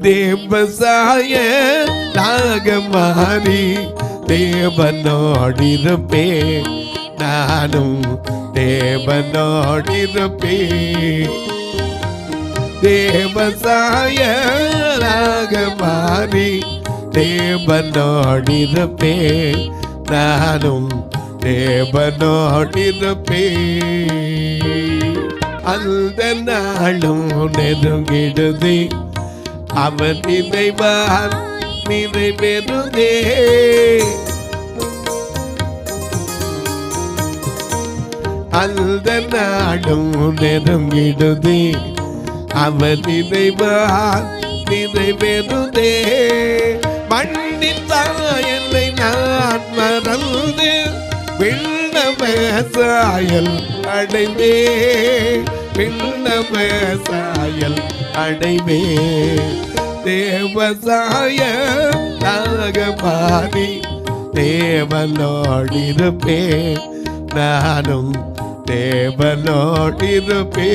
தேவசாய நாகமாரி தேவனோடிருப்பே நானும் தேவனோடிருப்பே தேவசாய நாகமாரி தேவனோடிருப்பே நானும் தேவனோடிருப்பே அந்த நாளும் நெருங்கிடுதே அவன் நினைவான் நிறைவேறுதே அந்த நாளும் நெருங்கிடுதே அவன் நினைவான் நிறைவேறுதே மண்ணின் தாயலை நான் மறந்து விண்ணவசாயல் அடைவே விண்ணவசாயல் அடைவே தேவசாய நாகமாரி தேவனோடிருப்பே நானும் தேவனோடிருப்பே.